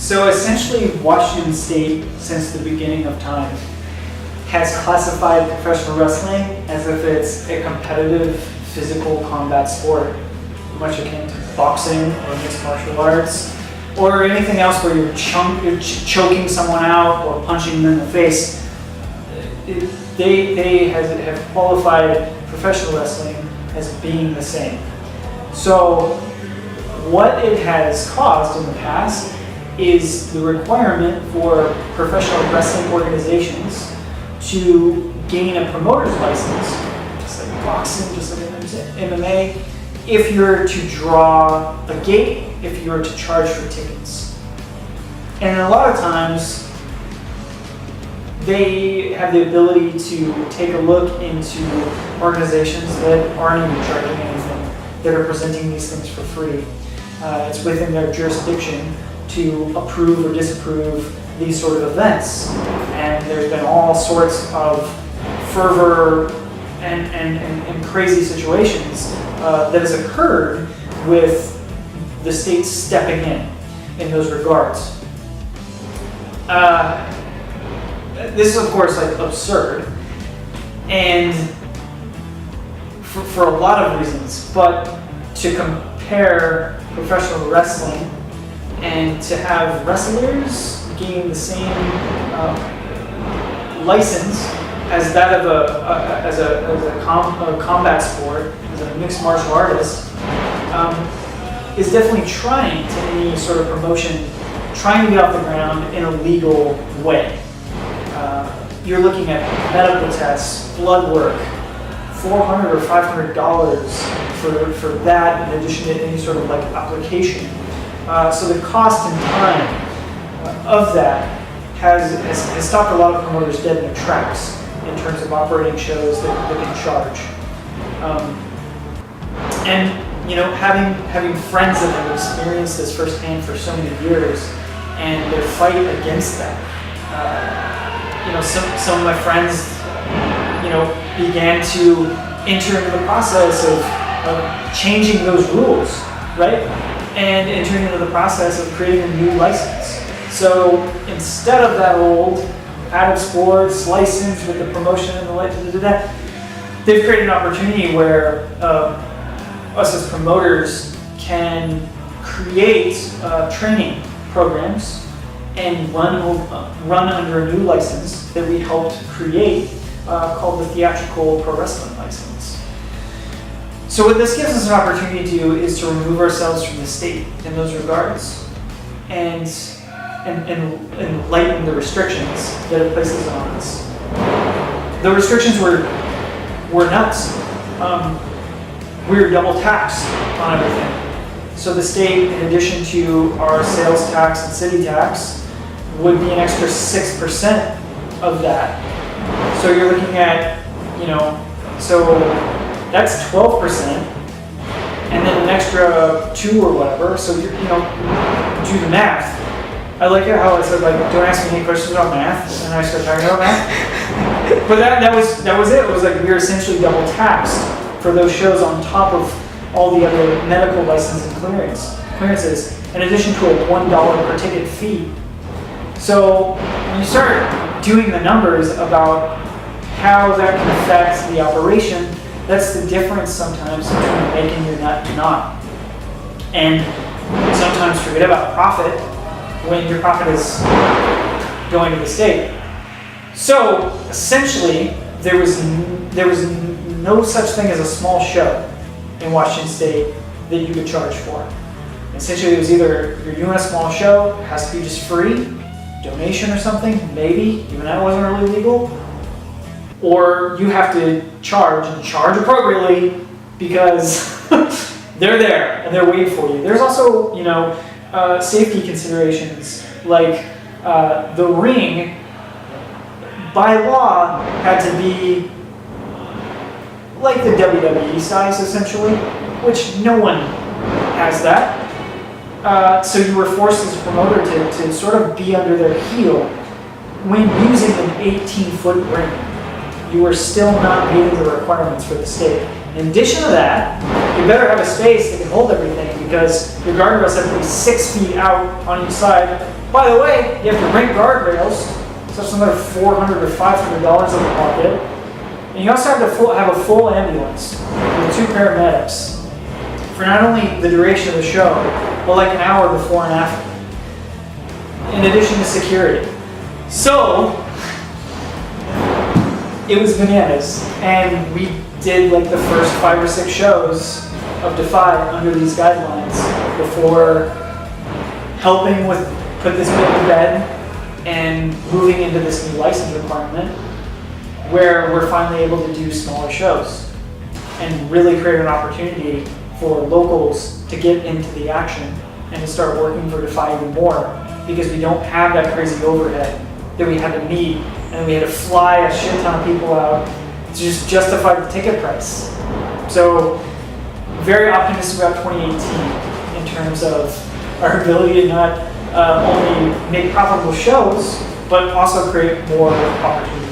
So essentially, Washington State, since the beginning of time, has classified professional wrestling as if it's a competitive physical combat sport, much akin to boxing or mixed martial arts, or anything else where you're choking someone out or punching them in the face. They have qualified professional wrestling as being the same. So what it has caused in the past is the requirement for professional wrestling organizations to gain a promoter's license, just like boxing, just like MMA, if you're to draw a gate, if you're to charge for tickets. And a lot of times, they have the ability to take a look into organizations that aren't even charging anything, that are presenting these things for free. It's within their jurisdiction to approve or disapprove these sort of events. And there's been all sorts of fervor and crazy situations that has occurred with the state stepping in those regards. This is, of course, like absurd, and for a lot of reasons, but to compare professional wrestling and to have wrestlers gain the same license as that of a combat sport, as a mixed martial artist, is definitely trying to any sort of promotion, trying to get off the ground in a legal way. You're looking at medical tests, blood work, $400 or $500 for that, in addition to any sort of like application. So the cost and time of that has stopped a lot of promoters dead in their tracks in terms of operating shows that can charge. And you know, having friends that have experienced this firsthand for so many years, and their fight against that. You know, some of my friends, you know, began to enter into the process of changing those rules, right? And entering into the process of creating a new license. So instead of that old Paddock Sports license with the promotion and the license, they've created an opportunity where us as promoters can create training programs and run under a new license that we helped create called the Theatrical Pro Wrestling License. So what this gives us an opportunity to do is to remove ourselves from the state in those regards and lighten the restrictions that it places on us. The restrictions were nuts. We were double taxed on everything. So the state, in addition to our sales tax and city tax, would be an extra 6% of that. So you're looking at, you know, so that's 12%, and then an extra 2 or whatever. So you're, you know, do the math. I like it how it said, like, don't ask me any questions about math, and I start talking about math. But that was it. It was like we were essentially double taxed for those shows on top of all the other medical license and clearances, in addition to a $1 per ticket fee. So when you start doing the numbers about how that can affect the operation, that's the difference sometimes between making your nut and not. And sometimes forget about profit when your profit is going to the state. So essentially, there was no such thing as a small show in Washington State that you could charge for. Essentially, it was either you're doing a small show, it has to be just free, donation or something, maybe, even that wasn't really legal, or you have to charge and charge appropriately because they're there and they're waiting for you. There's also, you know, safety considerations, like the ring by law had to be like the WWE size essentially, which no one has that. So you were forced as a promoter to sort of be under their heel when using an 18-foot ring. You were still not meeting the requirements for the state. In addition to that, you better have a space that can hold everything because your guardrails have to be 6 feet out on each side. By the way, you have to rent guardrails, so that's another $400 or $500 in the pocket. And you also have to have a full ambulance with 2 paramedics for not only the duration of the show, but like an hour before and after, in addition to security. So, it was bananas, and we did like the first 5 or 6 shows of DEFY under these guidelines before helping with put this bit to bed and moving into this new license requirement where we're finally able to do smaller shows and really create an opportunity for locals to get into the action and to start working for DEFY even more because we don't have that crazy overhead that we had to meet and we had to fly a shit ton of people out to just justify the ticket price. So very optimistic about 2018 in terms of our ability to not only make profitable shows, but also create more opportunities.